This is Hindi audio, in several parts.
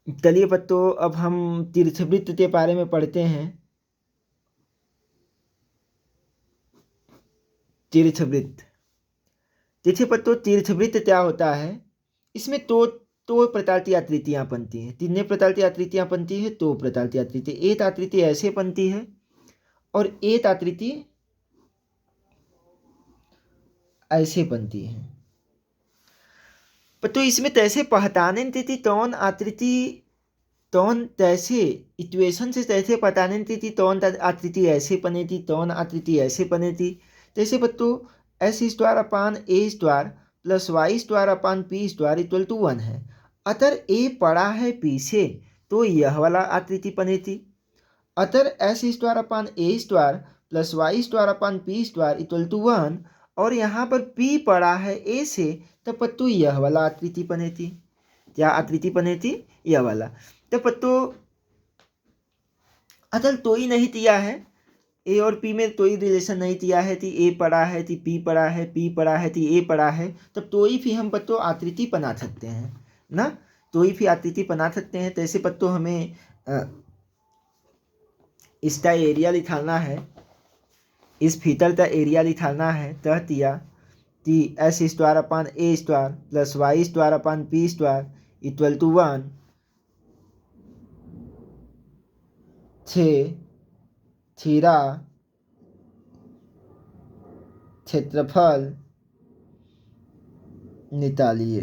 चलिए बच्चों, अब हम तीर्थवृत्त के बारे में पढ़ते हैं। तीर्थवृत्त, देखिए बच्चों, तीर्थवृत्त क्या होता है। इसमें दो प्रकार की आकृतियाँ बनती हैं। कितने प्रकार की आकृतियाँ बनती है? दो प्रकार की आकृति। एक आकृति ऐसे बनती है और एक आकृति ऐसे बनती है। बच्चों, इसमें तैसे पहचाने थी कौन आकृति, कौन तैसे इक्वेशन से तैसे पहचाने थी कौन आकृति ऐसे बने थी, कौन आकृति ऐसे बने थी। जैसे बच्चों, S square upon A square plus Y square upon P square equal to 1 है। अगर ए पड़ा है पी से तो यह वाला आकृति बने थी। अगर S square upon A square plus Y square upon P square equal to 1 और यहाँ पर पी पड़ा है ए से, तब पत्तू यह वाला आकृति बने थी। क्या आकृति बने थी? यह वाला। तो पत्तू असल तो ही नहीं दिया है, ए और पी में कोई रिलेशन नहीं दिया है कि ए पड़ा है कि पी पड़ा है, पी पड़ा है कि ए पड़ा है, तब तो ही भी हम पत्तों आकृति बना सकते हैं ना। तो ही भी आकृति बना सकते हैं। तो ऐसे पत्तों हमें इसका एरिया निकालना है, इस फीतर का एरिया निकालना है। तह दिया कि S square upon A square plus Y square upon P square equal to 1 थीरा क्षेत्रफल निकालिए।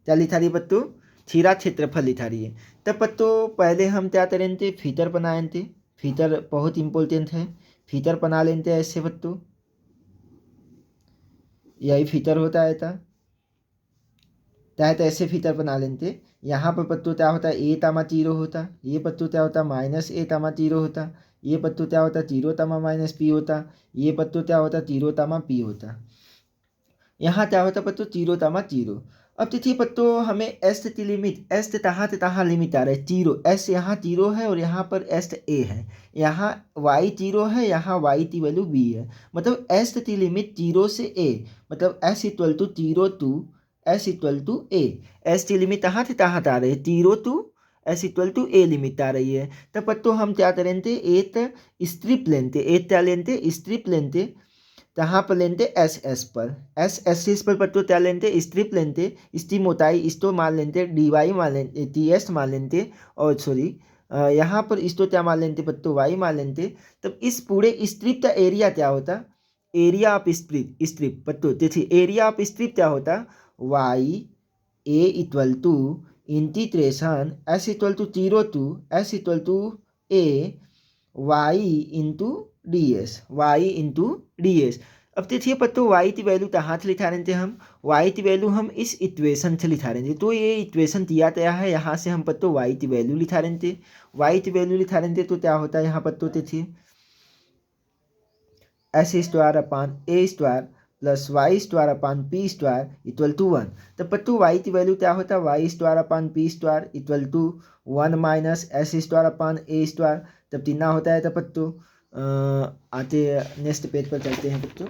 क्या लिखा रही बच्चों? थीरा क्षेत्रफल लिखा रही है। तब बच्चों पहले हम क्या करेंगे? फीतर बनाएंगे। फीतर बहुत इंपॉर्टेंट है। फीतर बना लेते हैं ऐसे बच्चों, यही फीतर होता है था। चाहे तो ऐसे फीतर बना लेते। यहाँ पर बच्चों क्या होता है? ए तामा जीरो होता। ये बच्चों क्या होता? माइनस ए तामा जीरो होता। ये बच्चों क्या होता? जीरो तामा माइनस पी होता। ये बच्चों क्या होता? जीरो तामा पी होता। यहाँ क्या होता बच्चों? जीरो तामा जीरो। अब देखिए बच्चों, हमें एस की लिमिट, एस तहाँ से तहाँ लिमिट आ रहा है जीरो। एस यहाँ जीरो है और यहाँ पर एस ए है। यहाँ वाई जीरो है, यहाँ वाई की वैल्यू बी है। मतलब एस की लिमिट जीरो से ए, मतलब S equal to zero to S equal to A. S की लिमिट कहाँ से कहाँ आ रही है? Zero to S equal to A limit आ रही है। तब बच्चों हम क्या करेंगे? एक स्ट्रिप लेंगे। एक क्या लेंगे? स्ट्रिप लेंगे। कहाँ पर लेंगे? एस एस पर। एस पर बच्चों क्या लेंगे? स्ट्रिप लेंगे। इसकी मोटाई इसको मान लेंगे डी वाई मान लेंगे, टी एस मान लेंगे। और सॉरी, यहाँ पर इसको क्या मान लेंगे बच्चों? वाई मान लेंगे। तब इस पूरे स्ट्रिप का एरिया क्या होता? एरिया ऑफ स्ट्रिप, स्ट्रिप बच्चों देखिए, एरिया ऑफ स्ट्रिप क्या होता? Y A equal to integration S equal to zero to S equal to A Y into D S, Y into D S. अब देखिए बच्चों, वाई की वैल्यू कहाँ से लिखा रहे थे हम? वाई की वैल्यू हम इस इक्वेशन से लिखा रहे थे। तो ये इक्वेशन दिया गया है, यहाँ से हम बच्चों वाई की वैल्यू लिखा रहे थे। वाई की वैल्यू लिखा रहे थे तो क्या होता है यहाँ बच्चों? देखिए S square upon A square plus Y square upon P square equal to 1। तो बच्चों वाई की वैल्यू क्या होता है? Y square upon P square equal to 1 minus S square upon A square. तब तीना होता है। तो बच्चों आते नेक्स्ट पेज पर चलते हैं बच्चों।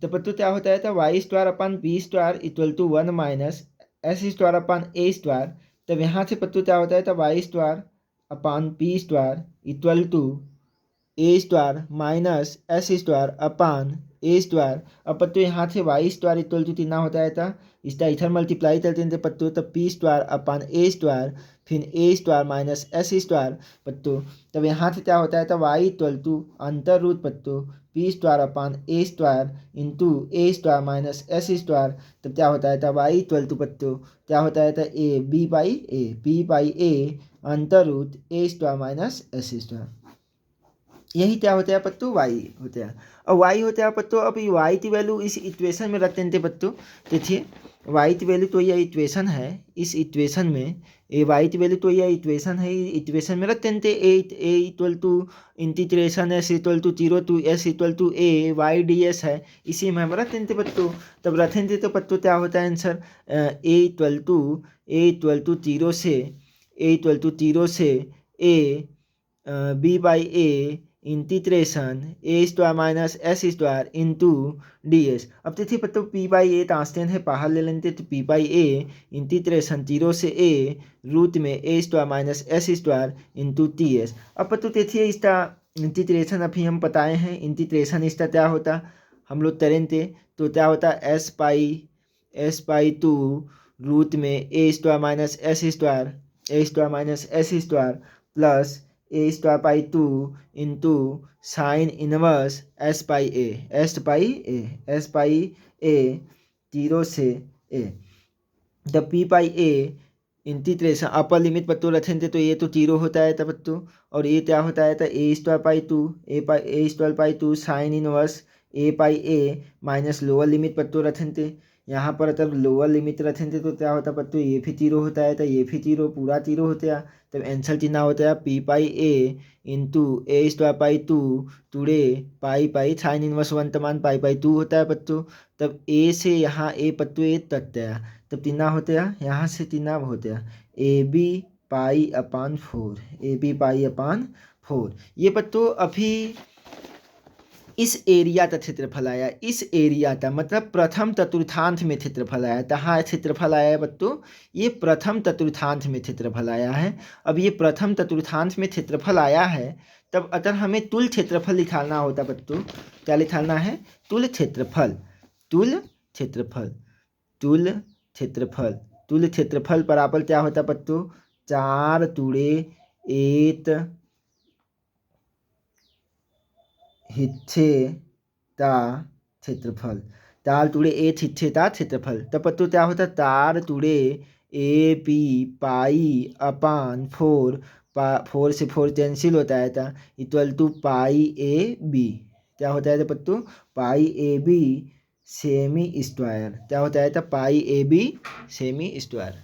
तो बच्चों क्या होता है? तो Y square upon P square equal to 1 minus S square upon A square. तब यहाँ से बच्चों क्या होता है? तो Y square upon P square equal to A square minus S square upon A square. अब पत्तों यहाँ से वाई स्क्वायर इक्वल टू कितना होता है था? इसका इधर मल्टीप्लाई करते हैं पत्तों, तब P square upon A square फिर ए स्क्वायर माइनस एस स्क्वायर पत्तों। तब यहाँ से क्या होता है? तो वाई इक्वल टू अंतर रूट पत्तों P square upon A square into A square minus S square. तब क्या होता है? तो वाई इक्वल टू पत्तों क्या होता है? तो A B by A, B by A अंतर root A square minus S square. यही क्या होता है बच्चों? वाई होता है। और वाई होता है बच्चों, अब ये वाई की वैल्यू इस इक्वेशन में रखते थे बच्चों। देखिए वाई की वैल्यू तो यह इक्वेशन है, इस इक्वेशन में ए वाई की वैल्यू तो यह इक्वेशन है, इक्वेशन में रखते थे। A equal to integration S equal to zero to S equal to A Y D S है, इसी में हम रखते थे बच्चों। तब रखते थे तो बच्चों क्या होता है answer? A equal to zero से A B by A integration A square minus S square into D S. अब देखिए बच्चों पी बाई ए तांसटेन है बाहर ले लेते तो पी बाई ए इंटीग्रेशन 0 से ए रूट में A square minus S square into T S. अब बच्चों देखिए इसका इंटीग्रेशन अभी हम बताए हैं, इंटीग्रेशन इसका क्या होता हम लोग करेंगे तो क्या होता एस पाई टू रूट में A square minus S square plus A square pi two into sine inverse S pi A 0 से ए। जब P pi A integration upper limit पत्तों रखेंगे तो ये तो 0 होता है तब बच्चों, और ये क्या होता है तो A square pi two sine inverse A pi A minus lower limit पत्तों रखेंगे। यहाँ पर तब लोअर लिमिट रखेंगे तो क्या होता बच्चों ये भी 0 होता है तो ये भी 0 पूरा 0 होता है। तब आंसर कितना होता है P pi A into A square pi two today pi sine inverse 1 तमान पाई 2 होता है बच्चों। तब ए से यहाँ ए बच्चों ए तक है तब तीना होते हैं यहाँ से तीना होते हैं ए बी पाई अपान 4 ये बच्चों अभी इस एरिया का क्षेत्रफल आया, इस एरिया का मतलब प्रथम चतुर्थांश में क्षेत्रफल आया। कहाँ क्षेत्रफल आया है बच्चों ये प्रथम चतुर्थांश में क्षेत्रफल आया है। अब ये प्रथम चतुर्थांश में क्षेत्रफल आया है तब अगर हमें तुल क्षेत्रफल निकालना होता बच्चों क्या निकालना है तुल क्षेत्रफल बराबर क्या होता बच्चों 4 टूड़े 8 हिस्से का क्षेत्रफल 4 टूड़े 8 हिस्से का क्षेत्रफल। तब बच्चों क्या होता 4 टूड़े ए पी पाई अपान 4 से 4 कैंसिल होता है था equal to pi A B. क्या होता है बच्चों pi A B semi square. क्या होता है था pi A B semi square.